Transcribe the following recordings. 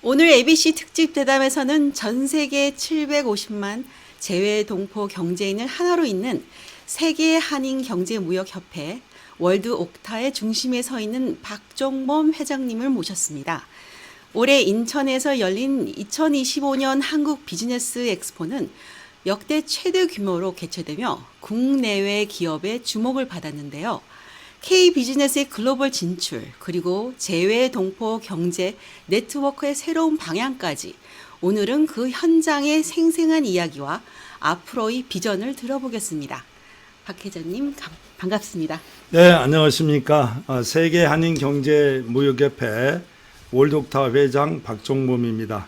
오늘 ABC 특집 대담에서는 전 세계 750만 재외 동포 경제인을 하나로 잇는 세계 한인 경제무역협회 월드 옥타의 중심에 서 있는 박종범 회장님을 모셨습니다. 올해 인천에서 열린 2025년 한국 비즈니스 엑스포는 역대 최대 규모로 개최되며 국내외 기업의 주목을 받았는데요. K-비즈니스의 글로벌 진출, 그리고 재외 동포 경제 네트워크의 새로운 방향까지 오늘은 그 현장의 생생한 이야기와 앞으로의 비전을 들어보겠습니다. 박 회장님 반갑습니다. 네, 안녕하십니까. 세계 한인 경제 무역협회 월드옥타 회장 박종범입니다.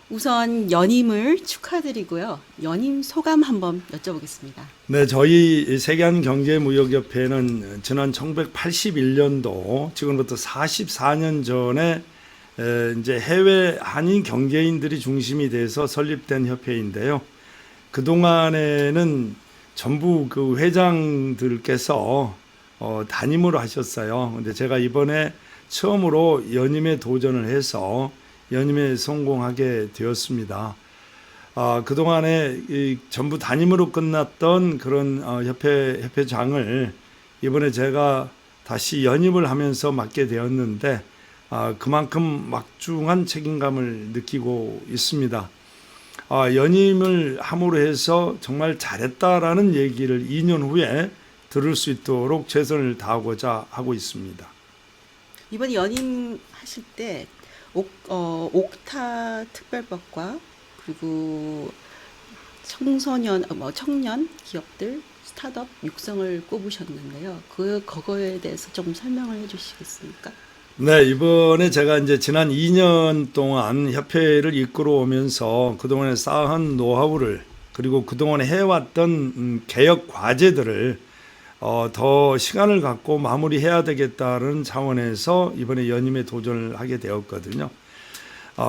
우선 연임을 축하드리고요. 연임 소감 한번 여쭤보겠습니다. 네, 저희 세계 한인 경제 무역협회는 지난 1981년도 지금부터 44년 전에 이제 해외 한인 경제인들이 중심이 돼서 설립된 협회인데요. 그 동안에는 전부 그 회장들께서 담임으로 하셨어요. 근데 제가 이번에 처음으로 연임에 도전을 해서 연임에 성공하게 되었습니다. 그동안에 전부 담임으로 끝났던 그런 협회장을 이번에 제가 다시 연임을 하면서 맡게 되었는데 그만큼 막중한 책임감을 느끼고 있습니다. 연임을 함으로 해서 정말 잘했다라는 얘기를 2년 후에 들을 수 있도록 최선을 다하고자 하고 있습니다. 이번 연임하실 때 옥타 특별법과 그리고 청년 기업들 스타트업 육성을 꼽으셨는데요. 그거에 대해서 좀 설명을 해주시겠습니까? 네, 이번에 제가 이제 지난 2년 동안 협회를 이끌어 오면서 그동안에 쌓은 노하우를 그리고 그동안에 해왔던 개혁 과제들을 더 시간을 갖고 마무리해야 되겠다는 차원에서 이번에 연임에 도전을 하게 되었거든요.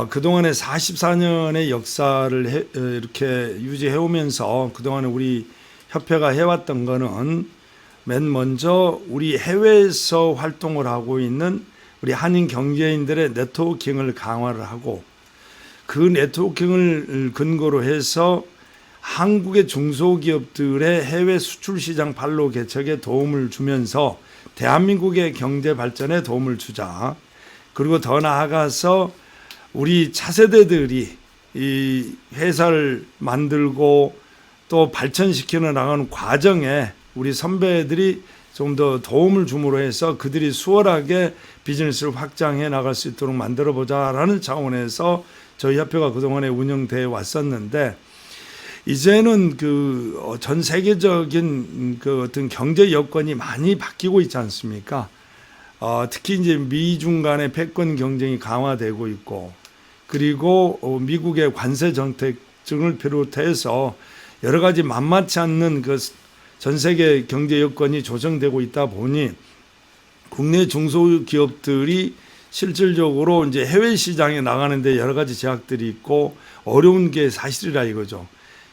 그동안에 44년의 역사를 이렇게 유지해 오면서 그동안에 우리 협회가 해왔던 거는 맨 먼저 우리 해외에서 활동을 하고 있는 우리 한인 경제인들의 네트워킹을 강화를 하고 그 네트워킹을 근거로 해서 한국의 중소기업들의 해외 수출 시장 발로 개척에 도움을 주면서 대한민국의 경제 발전에 도움을 주자. 그리고 더 나아가서 우리 차세대들이 이 회사를 만들고 또 발전시키는 나가는 과정에 우리 선배들이 좀 더 도움을 줌으로 해서 그들이 수월하게 비즈니스를 확장해 나갈 수 있도록 만들어 보자라는 차원에서 저희 협회가 그동안에 운영되어 왔었는데 이제는 그 전 세계적인 그 어떤 경제 여건이 많이 바뀌고 있지 않습니까? 특히 이제 미중 간의 패권 경쟁이 강화되고 있고 그리고 미국의 관세 정책 등을 비롯해서 여러 가지 만만치 않는 그 전 세계 경제 여건이 조정되고 있다 보니 국내 중소기업들이 실질적으로 이제 해외 시장에 나가는데 여러 가지 제약들이 있고 어려운 게 사실이라 이거죠.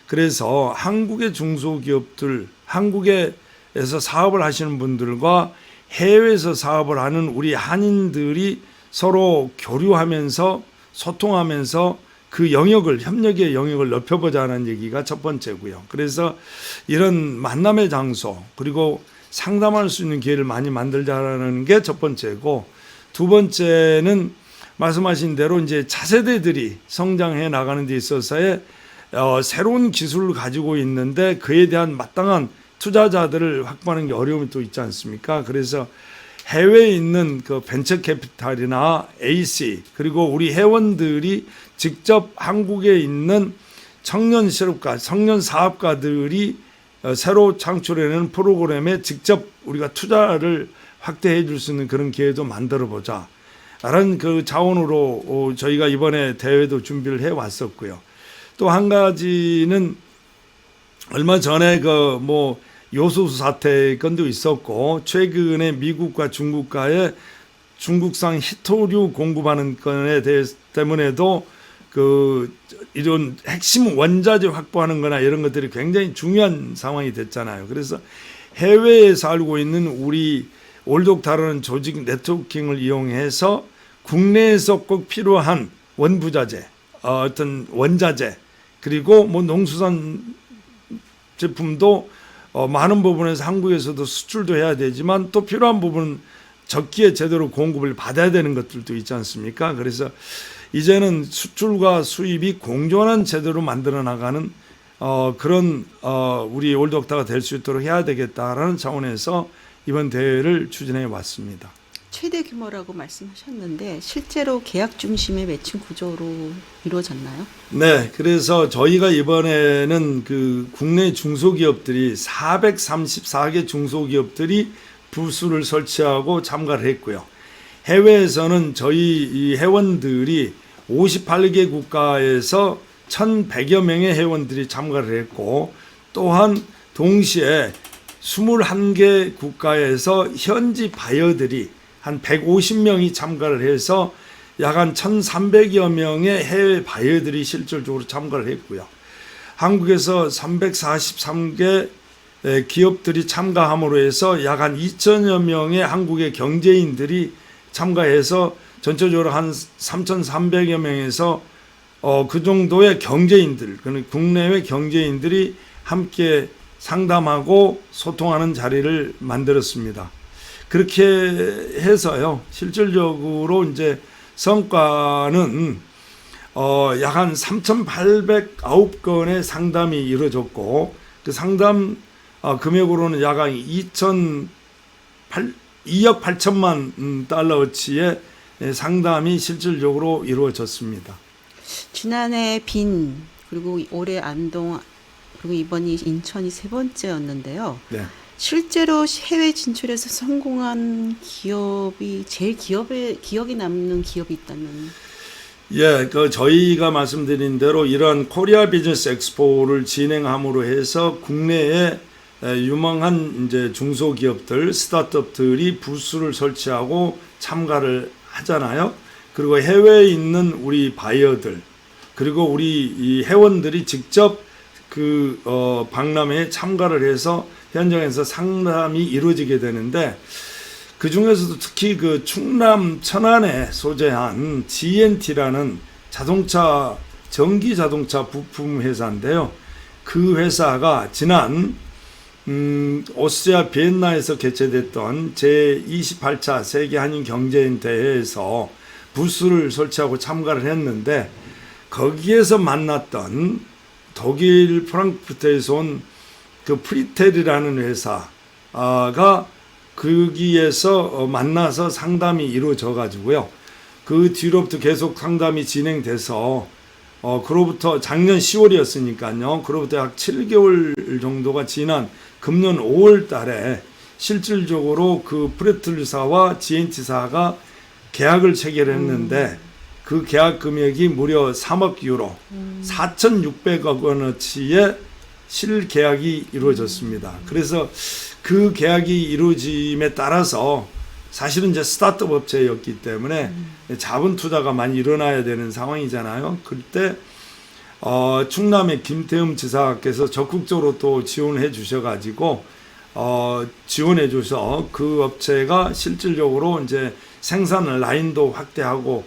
그래서 한국의 중소기업들, 한국에서 사업을 하시는 분들과 해외에서 사업을 하는 우리 한인들이 서로 교류하면서 소통하면서 그 협력의 영역을 넓혀보자는 얘기가 첫 번째고요. 그래서 이런 만남의 장소 그리고 상담할 수 있는 기회를 많이 만들자라는 게 첫 번째고 두 번째는 말씀하신 대로 이제 차세대들이 성장해 나가는 데 있어서의 새로운 기술을 가지고 있는데 그에 대한 마땅한 투자자들을 확보하는 게 어려움이 또 있지 않습니까? 그래서 해외에 있는 그 벤처 캐피탈이나 AC 그리고 우리 회원들이 직접 한국에 있는 청년 실업가, 청년 사업가들이 새로 창출해내는 프로그램에 직접 우리가 투자를 확대해 줄 수 있는 그런 기회도 만들어 보자. 라는 그 자원으로 저희가 이번에 대회도 준비를 해 왔었고요. 또 한 가지는 얼마 전에 요소수 사태 건도 있었고 최근에 미국과 중국과의 중국산 히토류 공급하는 건에 때문에도 이런 핵심 원자재 확보하는 거나 이런 것들이 굉장히 중요한 상황이 됐잖아요. 그래서 해외에 살고 있는 우리 올독 다루는 조직 네트워킹을 이용해서 국내에서 꼭 필요한 원부자재, 어떤 원자재, 그리고 뭐 농수산 제품도 많은 부분에서 한국에서도 수출도 해야 되지만 또 필요한 부분은 적기에 제대로 공급을 받아야 되는 것들도 있지 않습니까? 그래서 이제는 수출과 수입이 공존한 제도로 만들어 나가는 그런 우리 올드옥타가 될 수 있도록 해야 되겠다라는 차원에서 이번 대회를 추진해 왔습니다. 최대 규모라고 말씀하셨는데 실제로 계약 중심의 매칭 구조로 이루어졌나요? 네, 그래서 저희가 이번에는 그 국내 중소기업들이 434개 중소기업들이 부스를 설치하고 참가를 했고요. 해외에서는 저희 이 회원들이 58개 국가에서 1,100여 명의 회원들이 참가를 했고, 또한 동시에 21개 국가에서 현지 바이어들이 한 150명이 참가를 해서 약 한 1,300여 명의 해외 바이어들이 실질적으로 참가를 했고요. 한국에서 343개 기업들이 참가함으로 해서 약 한 2,000여 명의 한국의 경제인들이 참가해서 전체적으로 한 3,300여 명에서 그 정도의 경제인들, 국내외 경제인들이 함께 상담하고 소통하는 자리를 만들었습니다. 그렇게 해서요, 실질적으로 이제 성과는 약 한 3,809건의 상담이 이루어졌고, 그 상담 금액으로는 약 한 2억 8천만 달러어치의 상담이 실질적으로 이루어졌습니다. 지난해 빈, 그리고 올해 안동, 그리고 이번이 인천이 세 번째였는데요. 네. 실제로 해외 진출에서 성공한 기업이 제일 기억에 남는 기업이 있다면? 예, 저희가 말씀드린 대로 이러한 코리아 비즈니스 엑스포를 진행함으로 해서 국내에 유망한 이제 중소기업들, 스타트업들이 부스를 설치하고 참가를 하잖아요. 그리고 해외에 있는 우리 바이어들, 그리고 우리 이 회원들이 직접 그 박람회에 참가를 해서 현장에서 상담이 이루어지게 되는데, 그 중에서도 특히 그 충남 천안에 소재한 GNT라는 전기 자동차 부품 회사인데요. 그 회사가 지난 오스트리아 비엔나에서 개최됐던 제28차 세계 한인 경제인 대회에서 부스를 설치하고 참가를 했는데, 거기에서 만났던 독일 프랑크푸르트에서 온 그 프리텔이라는 회사가 거기에서 만나서 상담이 이루어져 가지고요. 그 뒤로부터 계속 상담이 진행돼서 그로부터 작년 10월이었으니까요. 그로부터 약 7개월 정도가 지난 금년 5월 달에 실질적으로 그 프레틀사와 GNT사가 계약을 체결했는데, 그 계약 금액이 무려 3억 유로, 4,600억 원어치의 실계약이 이루어졌습니다. 그래서 그 계약이 이루어짐에 따라서 사실은 이제 스타트업 업체였기 때문에 자본 투자가 많이 일어나야 되는 상황이잖아요. 그때 충남의 김태흠 지사께서 적극적으로 또 지원해 주셔가지고 지원해 줘서 그 업체가 실질적으로 이제 생산 라인도 확대하고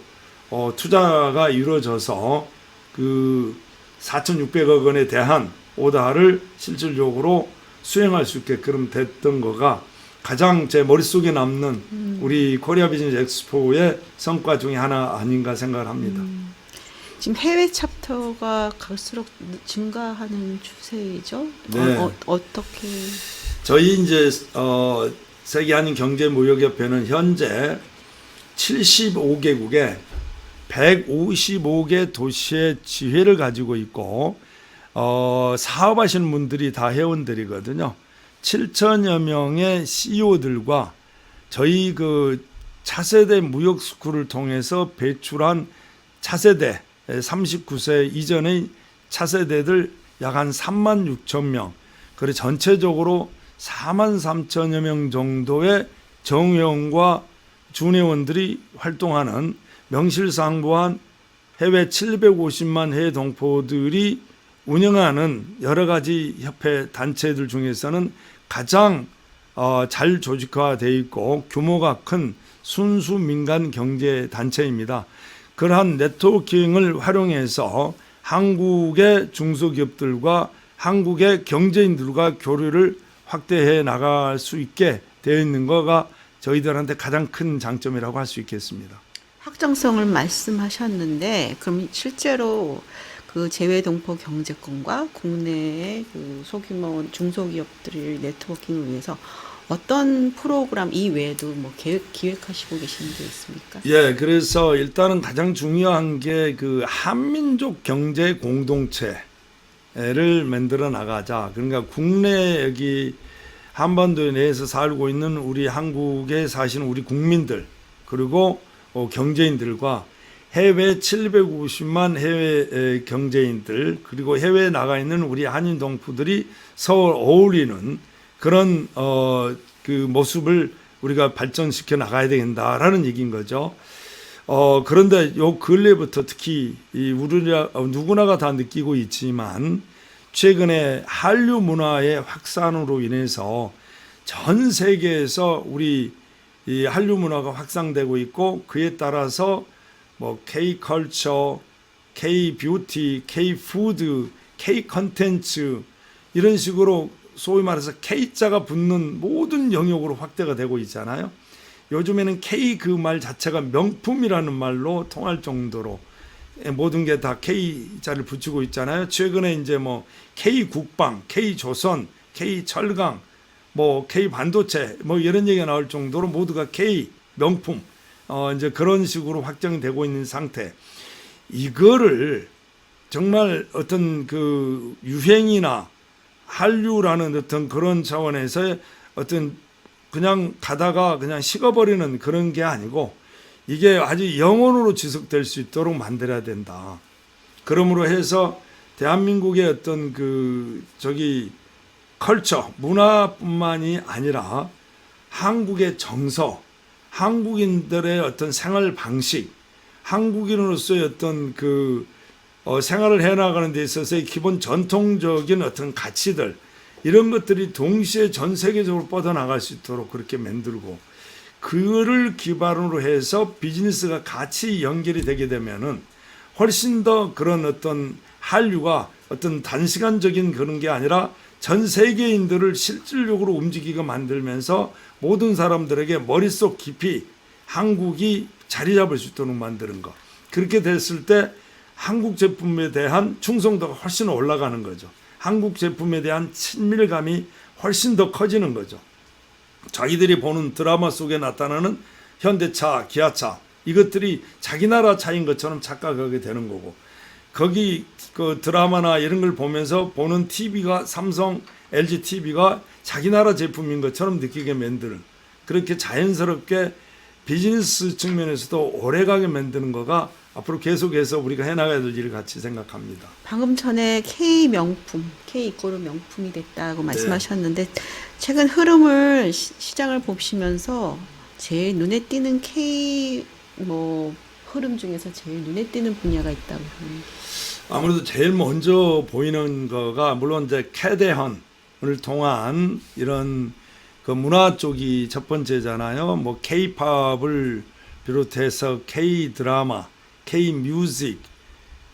투자가 이루어져서 그 4,600억 원에 대한 오다를 실질적으로 수행할 수 있게끔 됐던 거가 가장 제 머릿속에 남는 우리 코리아 비즈니스 엑스포의 성과 중에 하나 아닌가 생각을 합니다. 지금 해외 챕터가 갈수록 증가하는 추세이죠? 네. 어떻게? 저희 이제 세계 한인 경제무역협회는 현재 75개국에 155개 도시의 지회를 가지고 있고, 사업하시는 분들이 다 회원들이거든요. 7천여 명의 CEO들과 저희 그 차세대 무역 스쿨을 통해서 배출한 차세대 39세 이전의 차세대들 약 한 3만 6천 명, 그리고 전체적으로 4만 3천여 명 정도의 정회원과 준회원들이 활동하는 명실상부한 해외 750만 해외 동포들이 운영하는 여러 가지 협회 단체들 중에서는 가장 잘 조직화되어 있고 규모가 큰 순수 민간 경제 단체입니다. 그러한 네트워킹을 활용해서 한국의 중소기업들과 한국의 경제인들과 교류를 확대해 나갈 수 있게 되어 있는 거가 저희들한테 가장 큰 장점이라고 할 수 있겠습니다. 확정성을 말씀하셨는데 그럼 실제로 그 재외동포 경제권과 국내의 그 소규모 중소기업들을 네트워킹을 위해서 어떤 프로그램 이외에도 뭐 기획하시고 계시는 게 있습니까? 예, 그래서 일단은 가장 중요한 게 그 한민족 경제 공동체를 만들어 나가자. 그러니까 국내 여기 한반도 내에서 살고 있는 우리 한국에 사시는 우리 국민들 그리고 경제인들과 해외 750만 해외 경제인들 그리고 해외에 나가 있는 우리 한인 동포들이 서로 어울리는 그런 그 모습을 우리가 발전시켜 나가야 된다라는 얘기인 거죠. 그런데 요 근래부터 특히 우리가 누구나가 다 느끼고 있지만 최근에 한류 문화의 확산으로 인해서 전 세계에서 우리 이 한류 문화가 확산되고 있고 그에 따라서 뭐 K 컬처, K 뷰티, K 푸드, K 컨텐츠 이런 식으로 소위 말해서 K자가 붙는 모든 영역으로 확대가 되고 있잖아요. 요즘에는 K 그 말 자체가 명품이라는 말로 통할 정도로 모든 게 다 K자를 붙이고 있잖아요. 최근에 이제 뭐 K 국방, K 조선, K 철강, 뭐 K 반도체 뭐 이런 얘기가 나올 정도로 모두가 K 명품 이제 그런 식으로 확정되고 있는 상태. 이거를 정말 어떤 그 유행이나 한류라는 어떤 그런 차원에서 어떤 그냥 가다가 그냥 식어버리는 그런 게 아니고 이게 아주 영원으로 지속될 수 있도록 만들어야 된다. 그러므로 해서 대한민국의 어떤 그 컬처, 문화뿐만이 아니라 한국의 정서, 한국인들의 어떤 생활 방식, 한국인으로서의 어떤 그 생활을 해나가는 데 있어서의 기본 전통적인 어떤 가치들 이런 것들이 동시에 전 세계적으로 뻗어나갈 수 있도록 그렇게 만들고 그를 기반으로 해서 비즈니스가 같이 연결이 되게 되면은 훨씬 더 그런 어떤 한류가 어떤 단시간적인 그런 게 아니라 전 세계인들을 실질적으로 움직이게 만들면서 모든 사람들에게 머릿속 깊이 한국이 자리 잡을 수 있도록 만드는 것. 그렇게 됐을 때 한국 제품에 대한 충성도가 훨씬 올라가는 거죠. 한국 제품에 대한 친밀감이 훨씬 더 커지는 거죠. 자기들이 보는 드라마 속에 나타나는 현대차, 기아차 이것들이 자기 나라 차인 것처럼 착각하게 되는 거고 거기 그 드라마나 이런 걸 보면서 보는 TV가 삼성, LG TV가 자기 나라 제품인 것처럼 느끼게 만드는 그렇게 자연스럽게 비즈니스 측면에서도 오래가게 만드는 거가 앞으로 계속해서 우리가 해나가야 될 일을 같이 생각합니다. 방금 전에 K 명품, K 이꼬르 명품이 됐다고 말씀하셨는데 최근 흐름을 시장을 보시면서 제일 눈에 띄는 K 뭐 흐름 중에서 제일 눈에 띄는 분야가 있다고 보면 아무래도 제일 먼저 보이는 거가 물론 이제 캐대헌을 통한 이런 그 문화 쪽이 첫 번째잖아요. 뭐 K-팝을 비롯해서 K 드라마, K 뮤직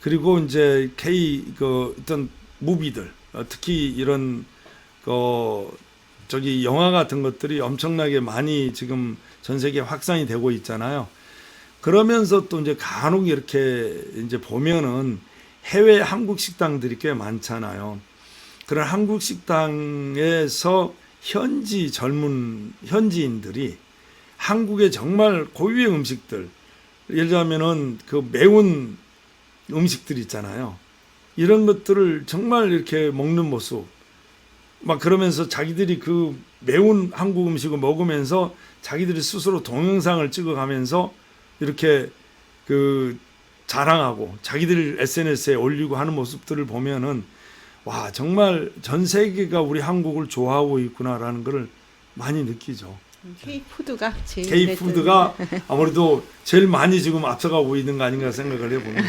그리고 이제 K 그 어떤 무비들 특히 이런 영화 같은 것들이 엄청나게 많이 지금 전 세계에 확산이 되고 있잖아요. 그러면서 또 이제 간혹 이렇게 이제 보면은 해외 한국 식당들이 꽤 많잖아요. 그런 한국 식당에서 현지 젊은 현지인들이 한국의 정말 고유의 음식들, 예를 들자면은 그 매운 음식들 있잖아요. 이런 것들을 정말 이렇게 먹는 모습, 막 그러면서 자기들이 그 매운 한국 음식을 먹으면서 자기들이 스스로 동영상을 찍어가면서 이렇게 그 자랑하고 자기들 SNS에 올리고 하는 모습들을 보면은 와 정말 전 세계가 우리 한국을 좋아하고 있구나라는 걸 많이 느끼죠. K푸드가 제일 K푸드가 아무래도 제일 많이 지금 앞서가고 있는 거 아닌가 생각을 해봅니다.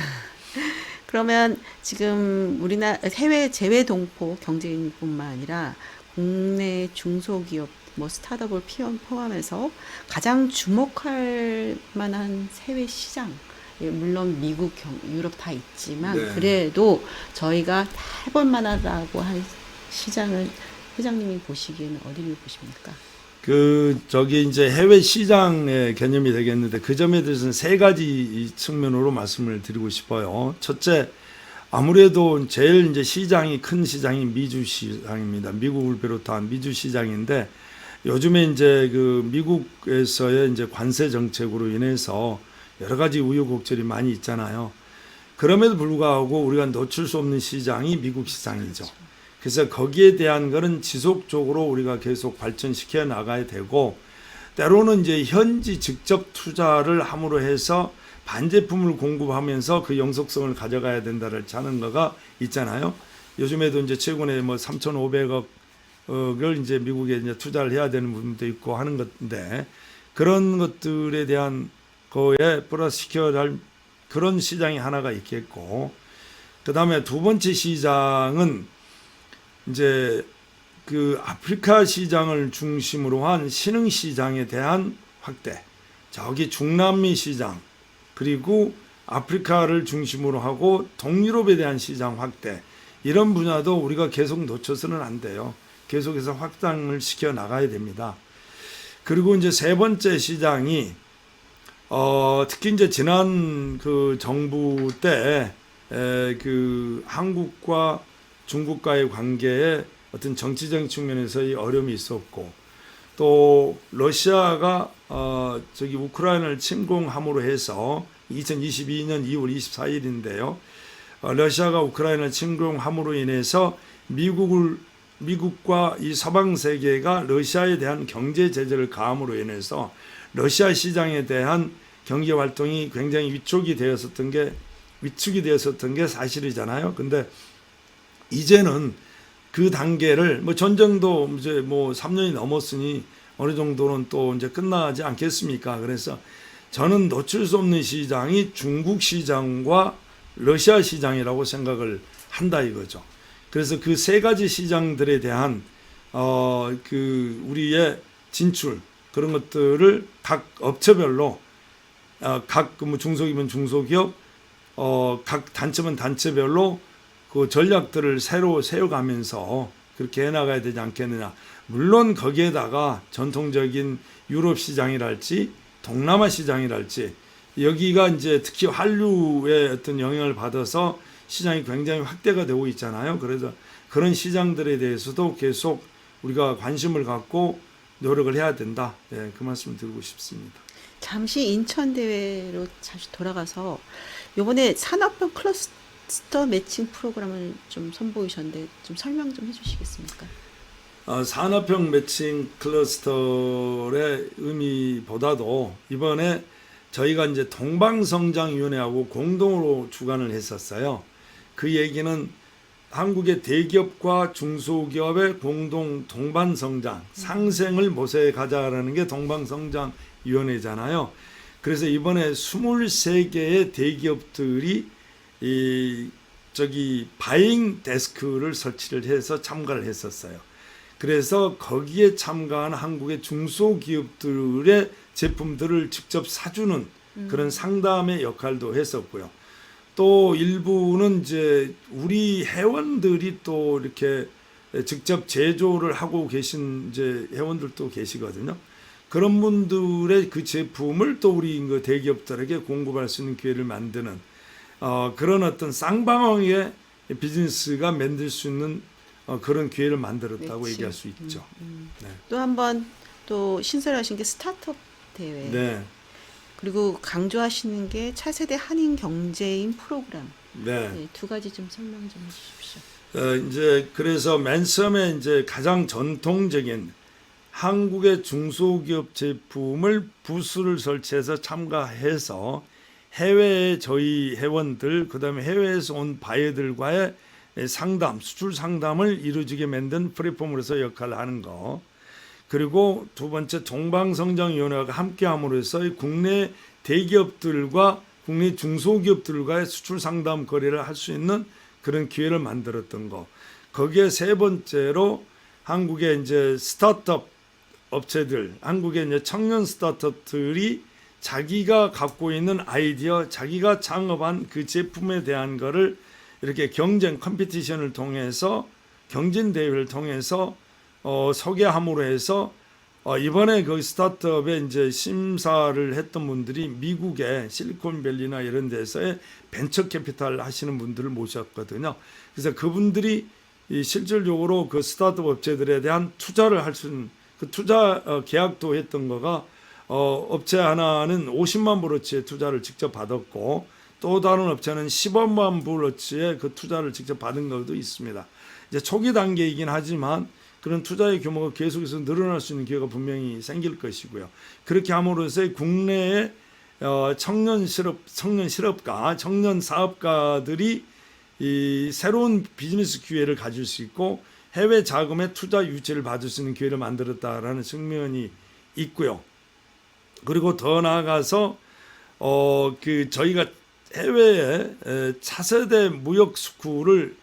그러면 지금 우리나라 해외 재외 동포 경제인뿐만 아니라 국내 중소기업 뭐 스타트업을 포함해서 가장 주목할 만한 해외 시장 예, 물론 미국, 유럽 다 있지만 네. 그래도 저희가 다 해볼 만하다고 할 시장을 회장님이 보시기에는 어디를 보십니까? 저기 이제 해외 시장의 개념이 되겠는데 그 점에 대해서는 세 가지 측면으로 말씀을 드리고 싶어요. 첫째, 아무래도 제일 이제 시장이 큰 시장이 미주 시장입니다. 미국을 비롯한 미주 시장인데 요즘에 이제 그 미국에서의 이제 관세 정책으로 인해서 여러 가지 우여곡절이 많이 있잖아요. 그럼에도 불구하고 우리가 놓칠 수 없는 시장이 미국 시장이죠. 그래서 거기에 대한 거는 지속적으로 우리가 계속 발전시켜 나가야 되고 때로는 이제 현지 직접 투자를 함으로 해서 반제품을 공급하면서 그 영속성을 가져가야 된다를 하는 거가 있잖아요. 요즘에도 이제 최근에 뭐 3,500억을 이제 미국에 이제 투자를 해야 되는 부분도 있고 하는 건데 그런 것들에 대한 거에 플러스 시켜야 할 그런 시장이 하나가 있겠고 그 다음에 두 번째 시장은 이제 그 아프리카 시장을 중심으로 한 신흥 시장에 대한 확대, 저기 중남미 시장 그리고 아프리카를 중심으로 하고 동유럽에 대한 시장 확대 이런 분야도 우리가 계속 놓쳐서는 안 돼요. 계속해서 확장을 시켜 나가야 됩니다. 그리고 이제 세 번째 시장이 특히 이제 지난 그 정부 때 그 한국과 중국과의 관계에 어떤 정치적인 측면에서의 어려움이 있었고 또 러시아가 저기 우크라이나를 침공함으로 해서 2022년 2월 24일인데요. 러시아가 우크라이나를 침공함으로 인해서 미국과 이 서방 세계가 러시아에 대한 경제 제재를 가함으로 인해서 러시아 시장에 대한 경제 활동이 굉장히 위축이 되었었던 게 사실이잖아요. 근데 이제는 그 단계를 뭐 전쟁도 이제 뭐 3년이 넘었으니 어느 정도는 또 이제 끝나지 않겠습니까? 그래서 저는 놓칠 수 없는 시장이 중국 시장과 러시아 시장이라고 생각을 한다 이거죠. 그래서 그 세 가지 시장들에 대한 그 우리의 진출 그런 것들을 각 업체별로 각 뭐 중소기업이면 중소기업 각 단체면 단체별로 그 전략들을 새로 세워가면서 그렇게 해나가야 되지 않겠느냐. 물론 거기에다가 전통적인 유럽 시장이랄지 동남아 시장이랄지 여기가 이제 특히 한류의 어떤 영향을 받아서 시장이 굉장히 확대가 되고 있잖아요. 그래서 그런 시장들에 대해서도 계속 우리가 관심을 갖고 노력을 해야 된다. 네, 그 말씀을 드리고 싶습니다. 잠시 인천 대회로 다시 돌아가서 이번에 산업형 클러스터 매칭 프로그램을 좀 선보이셨는데 좀 설명 좀 해주시겠습니까? 산업형 매칭 클러스터의 의미보다도 이번에 저희가 이제 동방성장위원회하고 공동으로 주관을 했었어요. 그 얘기는 한국의 대기업과 중소기업의 공동 동반성장, 상생을 모색해 가자라는 게 동방성장위원회잖아요. 그래서 이번에 23개의 대기업들이 저기 바잉 데스크를 설치를 해서 참가를 했었어요. 그래서 거기에 참가한 한국의 중소기업들의 제품들을 직접 사주는 그런 상담의 역할도 했었고요. 또 일부는 이제 우리 회원들이 또 이렇게 직접 제조를 하고 계신 이제 회원들도 계시거든요. 그런 분들의 그 제품을 또 우리 그 대기업들에게 공급할 수 있는 기회를 만드는 그런 어떤 쌍방향의 비즈니스가 만들 수 있는 그런 기회를 만들었다고 매칭. 얘기할 수 있죠. 네. 또 한 번 또 신설하신 게 스타트업 대회. 네. 그리고 강조하시는 게 차세대 한인 경제인 프로그램. 네. 네, 두 가지 좀 설명 좀 해주십시오. 이제 그래서 맨 처음에 이제 가장 전통적인 한국의 중소기업 제품을 부스를 설치해서 참가해서 해외의 저희 회원들 그다음에 해외에서 온 바이어들과의 상담, 수출 상담을 이루어지게 만든 플랫폼으로서 역할을 하는 거. 그리고 두 번째 동방성장위원회가 함께함으로써 국내 대기업들과 국내 중소기업들과의 수출 상담 거래를 할 수 있는 그런 기회를 만들었던 거. 거기에 세 번째로 한국의 이제 스타트업 업체들, 한국의 이제 청년 스타트업들이 자기가 갖고 있는 아이디어, 자기가 창업한 그 제품에 대한 거를 이렇게 경쟁 컴피티션을 통해서 경진 대회를 통해서 소개함으로 해서 이번에 그 스타트업에 이제 심사를 했던 분들이 미국의 실리콘밸리나 이런 데서의 벤처 캐피탈 하시는 분들을 모셨거든요. 그래서 그분들이 실질적으로 그 스타트업 업체들에 대한 투자를 할 수 있는 그 투자 계약도 했던 거가 업체 하나는 50만 불어치의 투자를 직접 받았고 또 다른 업체는 10억만 불어치의 그 투자를 직접 받은 것도 있습니다. 이제 초기 단계이긴 하지만 그런 투자의 규모가 계속해서 늘어날 수 있는 기회가 분명히 생길 것이고요. 그렇게 함으로써 국내의 청년 실업가, 청년 사업가들이 이 새로운 비즈니스 기회를 가질 수 있고 해외 자금의 투자 유치를 받을 수 있는 기회를 만들었다라는 측면이 있고요. 그리고 더 나아가서 그 저희가 해외에 차세대 무역 스쿨을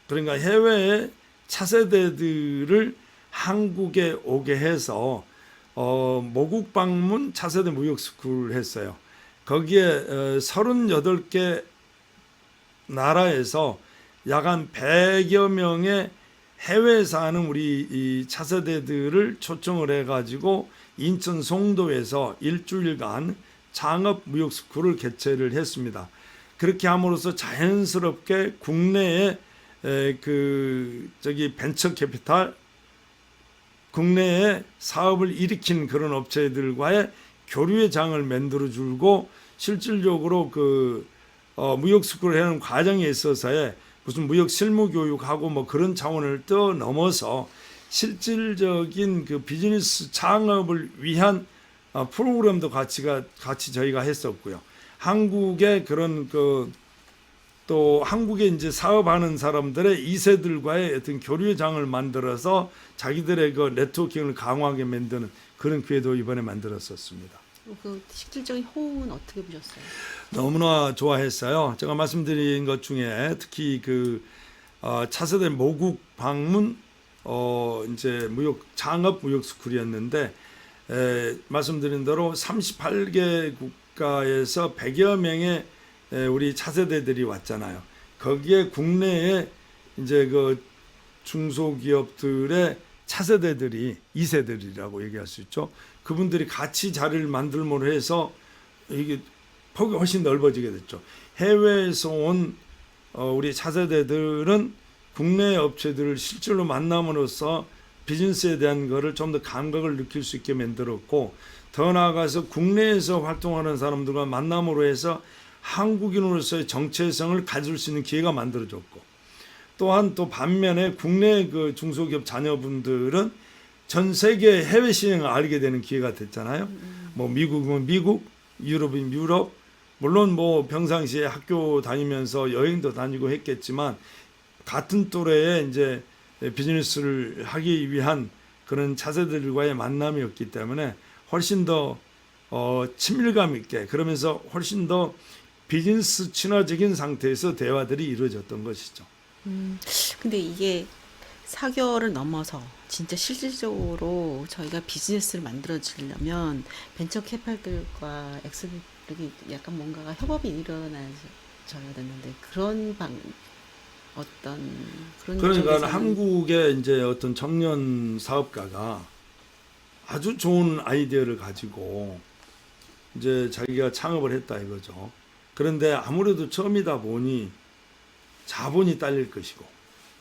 그러니까 해외의 차세대들을 한국에 오게 해서 모국 방문 차세대 무역 스쿨을 했어요. 거기에 38개 나라에서 약 한 100여 명의 해외에 사는 우리 이 차세대들을 초청을 해가지고 인천 송도에서 일주일간 창업 무역 스쿨을 개최를 했습니다. 그렇게 함으로써 자연스럽게 국내에 벤처 캐피탈, 국내에 사업을 일으킨 그런 업체들과의 교류의 장을 만들어 주고 실질적으로 무역 스쿨을 하는 과정에 있어서의 무슨 무역 실무 교육하고 뭐 그런 차원을 넘어서 실질적인 그 비즈니스 창업을 위한 프로그램도 같이 저희가 했었고요. 한국의 그런 또 한국에 이제 사업하는 사람들의 2세들과의 어떤 교류의 장을 만들어서 자기들의 그 네트워킹을 강화하게 만드는 그런 기회도 이번에 만들었었습니다. 그 실질적인 호응은 어떻게 보셨어요? 너무나 좋아했어요. 제가 말씀드린 것 중에 특히 차세대 모국 방문 이제 창업 무역 스쿨이었는데 말씀드린 대로 38개 국가에서 100여 명의 우리 차세대들이 왔잖아요. 거기에 국내에 이제 그 중소기업들의 차세대들이 2세들이라고 얘기할 수 있죠. 그분들이 같이 자리를 만들므로 해서 이게 폭이 훨씬 넓어지게 됐죠. 해외에서 온 우리 차세대들은 국내 업체들을 실제로 만남으로써 비즈니스에 대한 거를 좀 더 감각을 느낄 수 있게 만들었고 더 나아가서 국내에서 활동하는 사람들과 만남으로 해서 한국인으로서의 정체성을 가질 수 있는 기회가 만들어졌고 또한 또 반면에 국내 그 중소기업 자녀분들은 전 세계 해외 시장을 알게 되는 기회가 됐잖아요. 뭐 미국은 미국, 유럽은 유럽, 물론 뭐 평상시에 학교 다니면서 여행도 다니고 했겠지만 같은 또래의 이제 비즈니스를 하기 위한 그런 차세들과의 만남이었기 때문에 훨씬 더 친밀감 있게 그러면서 훨씬 더 비즈니스 친화적인 상태에서 대화들이 이루어졌던 것이죠. 근데 이게 4개월을 넘어서 진짜 실질적으로 저희가 비즈니스를 만들어지려면 벤처 캐피탈들과 엑스들이 약간 뭔가가 협업이 일어나져야 되는데 그런 그러니까 쪽에서는 한국의 이제 어떤 청년 사업가가 아주 좋은 아이디어를 가지고 이제 자기가 창업을 했다 이거죠. 그런데 아무래도 처음이다 보니 자본이 딸릴 것이고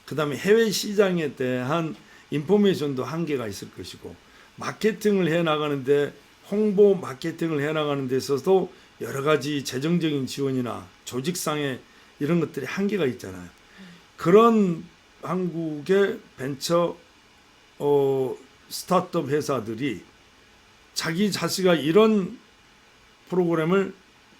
그다음에 해외 시장에 대한 인포메이션도 한계가 있을 것이고 마케팅을 해나가는데 홍보 마케팅을 해나가는 데 있어서도 여러 가지 재정적인 지원이나 조직상의 이런 것들이 한계가 있잖아요. 그런 한국의 벤처 스타트업 회사들이 자기 자체가 이런 프로그램을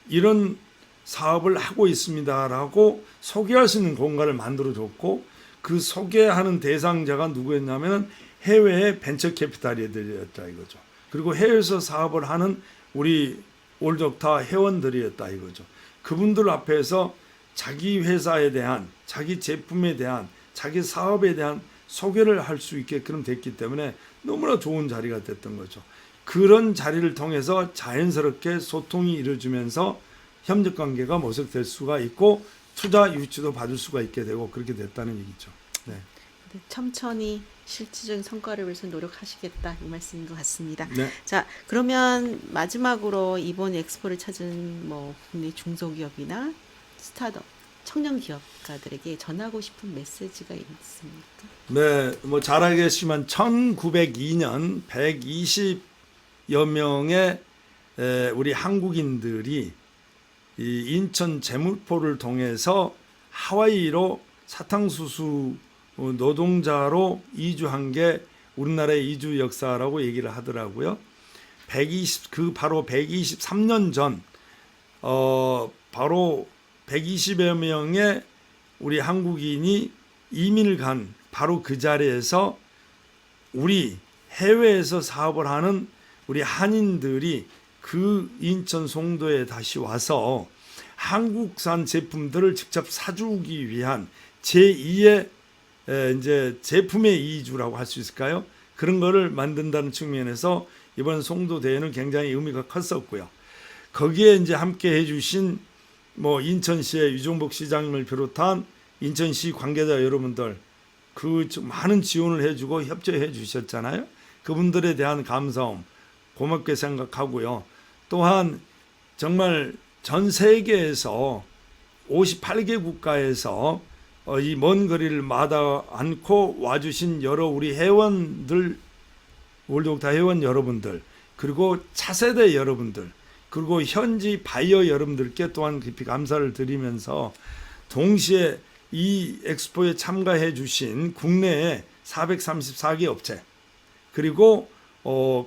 이런 사업을 하고 있습니다라고 소개할 수 있는 공간을 만들어줬고 그 소개하는 대상자가 누구였냐면 해외의 벤처 캐피탈이었다 이거죠. 그리고 해외에서 사업을 하는 우리 올적타 회원들이었다 이거죠. 그분들 앞에서 자기 회사에 대한 자기 제품에 대한 자기 사업에 대한 소개를 할 수 있게끔 됐기 때문에 너무나 좋은 자리가 됐던 거죠. 그런 자리를 통해서 자연스럽게 소통이 이루어지면서 협력 관계가 모색될 수가 있고 투자 유치도 받을 수가 있게 되고 그렇게 됐다는 얘기죠. 네. 첨천히 실질적인 성과를 위해서 노력하시겠다 이 말씀인 것 같습니다. 네. 자, 그러면 마지막으로 이번 엑스포를 찾은 뭐 국내 중소기업이나 스타트업, 청년 기업가들에게 전하고 싶은 메시지가 있습니까? 네, 뭐 잘 알겠지만 1902년 120여 명의 우리 한국인들이 이 인천 제물포를 통해서 하와이로 사탕수수 노동자로 이주한 게 우리나라의 이주 역사라고 얘기를 하더라고요. 바로 123년 전 바로 120여 명의 우리 한국인이 이민을 간 바로 그 자리에서 우리 해외에서 사업을 하는 우리 한인들이 그 인천 송도에 다시 와서 한국산 제품들을 직접 사주기 위한 제2의 이제 제품의 이주라고 할 수 있을까요? 그런 거를 만든다는 측면에서 이번 송도 대회는 굉장히 의미가 컸었고요. 거기에 이제 함께 해주신 뭐 인천시의 유종복 시장님을 비롯한 인천시 관계자 여러분들 그 많은 지원을 해주고 협조해 주셨잖아요. 그분들에 대한 감사함 고맙게 생각하고요. 또한 정말 전 세계에서 58개 국가에서 이 먼 거리를 마다 않고 와주신 여러 우리 회원들, 월드옥타 회원 여러분들, 그리고 차세대 여러분들, 그리고 현지 바이어 여러분들께 또한 깊이 감사를 드리면서 동시에 이 엑스포에 참가해 주신 국내의 434개 업체 그리고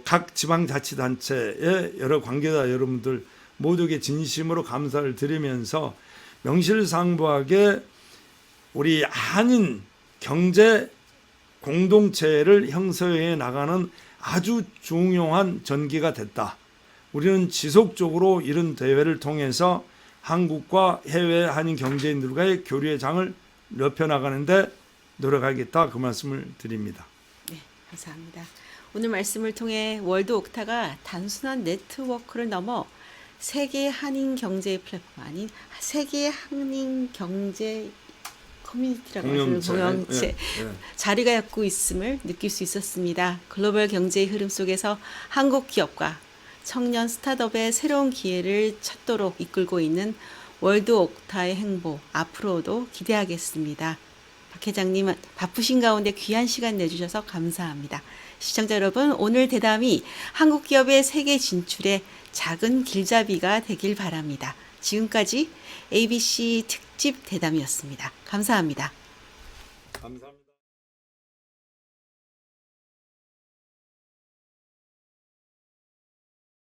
각 지방자치단체의 여러 관계자 여러분들 모두에게 진심으로 감사를 드리면서 명실상부하게 우리 한인 경제 공동체를 형성해 나가는 아주 중요한 전기가 됐다. 우리는 지속적으로 이런 대회를 통해서 한국과 해외 한인 경제인들과의 교류의 장을 넓혀나가는데 노력하겠다 그 말씀을 드립니다. 네, 감사합니다. 오늘 말씀을 통해 월드 옥타가 단순한 네트워크를 넘어 세계 한인 경제 플랫폼 아닌 세계 한인 경제 커뮤니티라고 하는 공동체 예. 자리가 갖고 있음을 느낄 수 있었습니다. 글로벌 경제의 흐름 속에서 한국 기업과 청년 스타트업의 새로운 기회를 찾도록 이끌고 있는 월드 옥타의 행보 앞으로도 기대하겠습니다. 박 회장님 바쁘신 가운데 귀한 시간 내주셔서 감사합니다. 시청자 여러분, 오늘 대담이 한국 기업의 세계 진출에 작은 길잡이가 되길 바랍니다. 지금까지 ABC 특집 대담이었습니다. 감사합니다. 감사합니다.